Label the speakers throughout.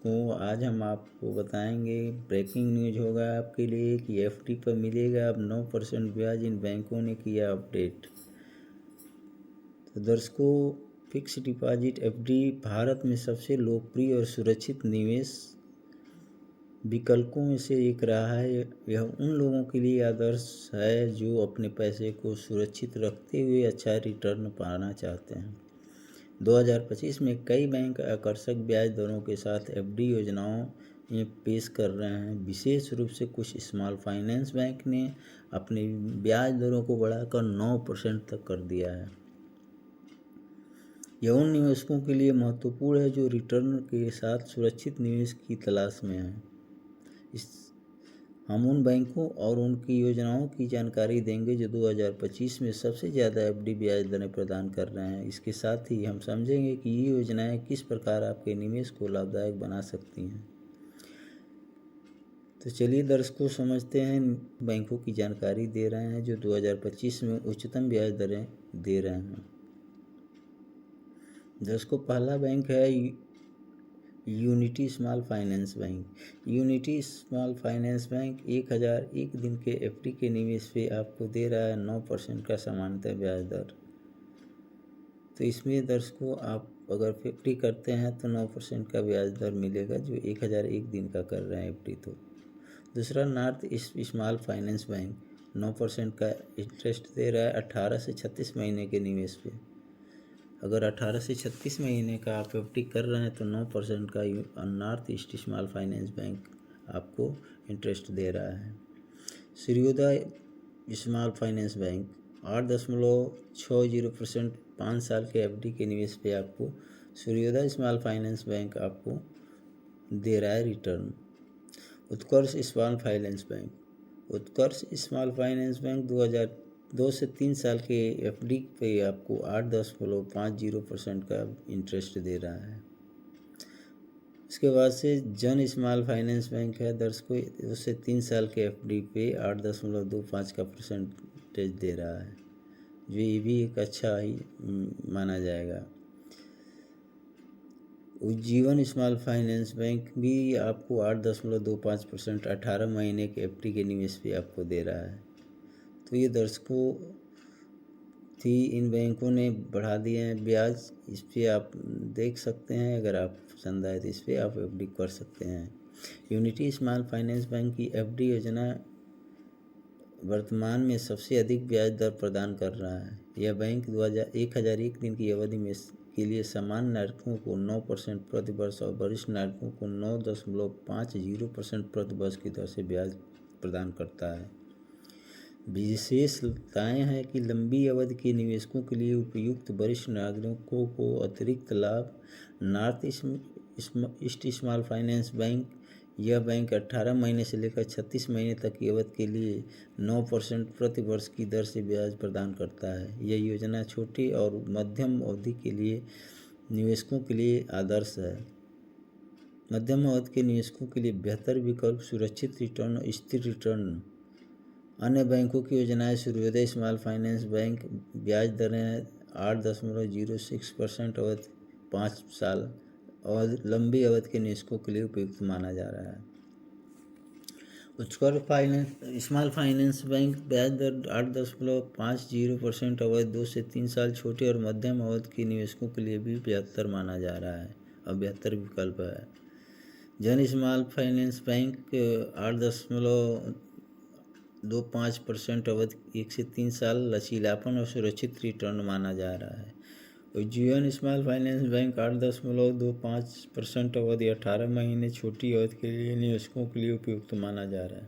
Speaker 1: दर्शकों, आज हम आपको बताएंगे, ब्रेकिंग न्यूज होगा आपके लिए कि एफडी पर मिलेगा अब 9% ब्याज। इन बैंकों ने किया अपडेट। तो दर्शकों, फिक्स डिपॉजिट एफडी भारत में सबसे लोकप्रिय और सुरक्षित निवेश विकल्पों में से एक रहा है। यह उन लोगों के लिए आदर्श है जो अपने पैसे को सुरक्षित रखते हुए अच्छा रिटर्न पाना चाहते हैं। 2025 में कई बैंक आकर्षक ब्याज दरों के साथ एफडी योजनाओं में पेश कर रहे हैं। विशेष रूप से कुछ स्मॉल फाइनेंस बैंक ने अपनी ब्याज दरों को बढ़ाकर 9% तक कर दिया है। यह उन निवेशकों के लिए महत्वपूर्ण है जो रिटर्न के साथ सुरक्षित निवेश की तलाश में हैं। हम उन बैंकों और उनकी योजनाओं की जानकारी देंगे जो 2025 में सबसे ज़्यादा एफडी ब्याज दरें प्रदान कर रहे हैं। इसके साथ ही हम समझेंगे कि ये योजनाएं किस प्रकार आपके निवेश को लाभदायक बना सकती हैं। तो चलिए दर्शकों, समझते हैं बैंकों की जानकारी दे रहे हैं जो 2025 में उच्चतम ब्याज दरें दे रहे हैं। दर्शकों, पहला बैंक है unity small finance bank. Unity small finance bank 1001 दिन के एफडी के निवेश पे आपको दे रहा है 9% का सामान्यतः ब्याज दर। तो इसमें दर्शकों, आप अगर एफडी करते हैं तो 9% का ब्याज दर मिलेगा जो 1001 दिन का कर रहे हैं एफडी। तो दूसरा north east small finance bank 9% का इंटरेस्ट दे रहा है 18 से 36 महीने के निवेश पे। अगर 18 से 36 महीने का आप एफडी कर रहे हैं तो 9% का north east small finance bank आपको इंटरेस्ट दे रहा है। सूर्योदय स्मॉल फाइनेंस बैंक 8.60% 5 साल के एफडी के निवेश पे आपको सूर्योदय स्मॉल फाइनेंस बैंक आपको दे रहा है रिटर्न। उत्कर्ष स्मॉल फाइनेंस बैंक 2 से 3 साल के एफडी पे आपको 8.50% का इंटरेस्ट दे रहा है। इसके बाद से जन स्मॉल फाइनेंस बैंक है दर्शकों, 2 से 3 साल के एफडी पे 8.25 का परसेंटेज दे रहा है, जो ये भी एक अच्छा ही माना जाएगा। उज्जीवन स्मॉल फाइनेंस बैंक भी आपको 8.25% 18 महीने के एफडी के निवेश पे आपको दे रहा है। तो ये दर्शकों थी, इन बैंकों ने बढ़ा दिए हैं ब्याज। इस पर आप देख सकते हैं, अगर आप पसंद आए तो इस पर आप एफडी कर सकते हैं। यूनिटी स्मॉल फाइनेंस बैंक की एफडी योजना वर्तमान में सबसे अधिक ब्याज दर प्रदान कर रहा है। यह बैंक 1001 दिन की अवधि में के लिए सामान्य नागरिकों को 9% प्रति वर्ष और वरिष्ठ नागरिकों को 9.50% प्रति वर्ष की दर से ब्याज प्रदान करता है। विशेषताएं हैं कि लंबी अवधि के निवेशकों के लिए उपयुक्त, वरिष्ठ नागरिकों को अतिरिक्त लाभ। North east small finance bank, यह बैंक 18 महीने से लेकर 36 महीने तक की अवधि के लिए 9% प्रति वर्ष की दर से ब्याज प्रदान करता है। यह योजना छोटी और मध्यम अवधि के लिए निवेशकों के लिए आदर्श है। मध्यम अवधि के निवेशकों के लिए बेहतर विकल्प, सुरक्षित रिटर्न और स्थिर रिटर्न। अन्य बैंकों की योजनाएं सूर्योदय स्मॉल फाइनेंस बैंक ब्याज दरें 8.06% अवधि 5 साल और लंबी अवधि के निवेशकों के लिए उपयुक्त माना जा रहा है। उत्कर्ष फाइनेंस स्मॉल फाइनेंस बैंक ब्याज दर 8.50% अवधि 2 से 3 साल, छोटे और मध्यम अवधि के निवेशकों के लिए भी बेहतर माना जा रहा है और बेहतर विकल्प है। जन स्मॉल फाइनेंस बैंक 8.25% अवधि 1 से 3 साल, लचीलापन और सुरक्षित रिटर्न माना जा रहा है। उज्जीवन स्मॉल फाइनेंस बैंक 8.25% अवधि 18 महीने, छोटी अवधि के लिए निवेशकों के लिए उपयुक्त माना जा रहा है।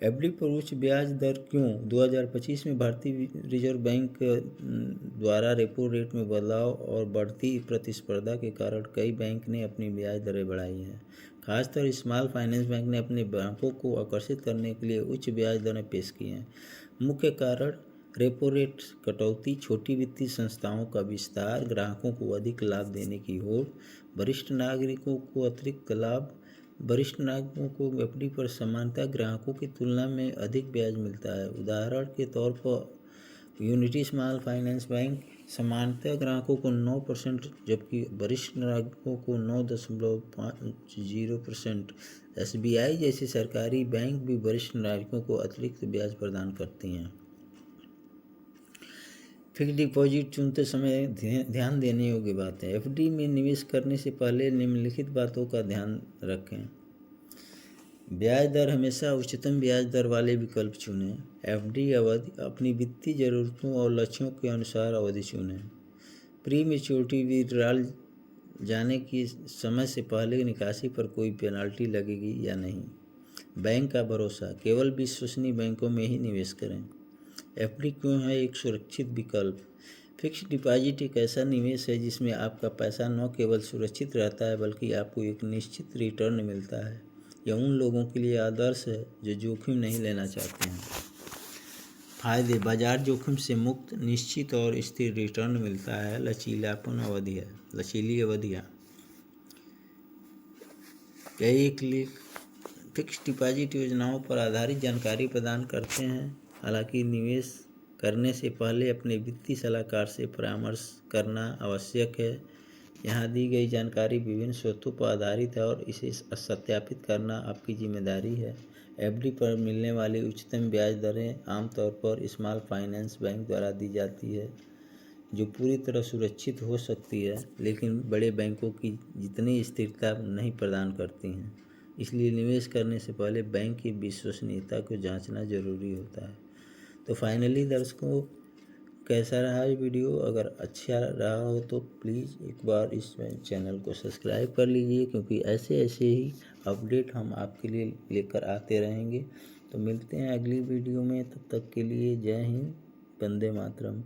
Speaker 1: एफडी पर उच्च ब्याज दर क्यों? 2025 में भारतीय रिजर्व बैंक द्वारा रेपो रेट में बदलाव और बढ़ती प्रतिस्पर्धा के कारण कई बैंक ने अपनी ब्याज दरें बढ़ाई हैं। खासतौर स्मॉल फाइनेंस बैंक ने अपने ग्राहकों को आकर्षित करने के लिए उच्च ब्याज दरें पेश की हैं। मुख्य कारण रेपो रेट कटौती, छोटी वित्तीय संस्थाओं का विस्तार, ग्राहकों को अधिक लाभ देने की होड़, वरिष्ठ नागरिकों को अतिरिक्त लाभ। वरिष्ठ नागरिकों को एफडी पर सामान्यतः ग्राहकों की तुलना में अधिक ब्याज मिलता है। उदाहरण के तौर पर यूनिटी स्मॉल फाइनेंस बैंक सामान्यतः ग्राहकों को 9% जबकि वरिष्ठ नागरिकों को 9.50%। SBI जैसी सरकारी बैंक भी वरिष्ठ नागरिकों को अतिरिक्त ब्याज प्रदान करती हैं। फिक्स डिपॉजिट चुनते समय ध्यान देने योग्य बातें। FD में निवेश करने से पहले निम्नलिखित बातों का ध्यान रखें। ब्याज दर हमेशा उच्चतम ब्याज दर वाले विकल्प चुनें। FD अवधि अपनी वित्तीय ज़रूरतों और लक्ष्यों के अनुसार अवधि चुनें। प्री मैच्योरिटी विड्रॉल जाने की समय से पहले निकासी पर कोई पेनाल्टी लगेगी या नहीं। बैंक का भरोसा, केवल विश्वसनीय बैंकों में ही निवेश करें। FD क्यों है एक सुरक्षित विकल्प? फिक्स डिपॉजिट एक ऐसा निवेश है जिसमें आपका पैसा न केवल सुरक्षित रहता है बल्कि आपको एक निश्चित रिटर्न मिलता है। यह उन लोगों के लिए आदर्श है जो जोखिम नहीं लेना चाहते हैं। फायदे, बाजार जोखिम से मुक्त, निश्चित और स्थिर रिटर्न मिलता है। लचीली अवधियाँ, कई क्लिक फिक्स डिपॉजिट योजनाओं पर आधारित जानकारी प्रदान करते हैं। हालांकि निवेश करने से पहले अपने वित्तीय सलाहकार से परामर्श करना आवश्यक है। यहाँ दी गई जानकारी विभिन्न स्रोतों पर आधारित है और इसे सत्यापित करना आपकी जिम्मेदारी है। FD पर मिलने वाली उच्चतम ब्याज दरें आमतौर पर स्मॉल फाइनेंस बैंक द्वारा दी जाती है, जो पूरी तरह सुरक्षित हो सकती है लेकिन बड़े बैंकों की जितनी स्थिरता नहीं प्रदान करती हैं। इसलिए निवेश करने से पहले बैंक की विश्वसनीयता को जांचना जरूरी होता है। तो फाइनली दर्शकों, कैसा रहा ये वीडियो? अगर अच्छा रहा हो तो प्लीज़ एक बार इस चैनल को सब्सक्राइब कर लीजिए, क्योंकि ऐसे ही अपडेट हम आपके लिए लेकर आते रहेंगे। तो मिलते हैं अगली वीडियो में, तब तक के लिए जय हिंद, वंदे मातरम।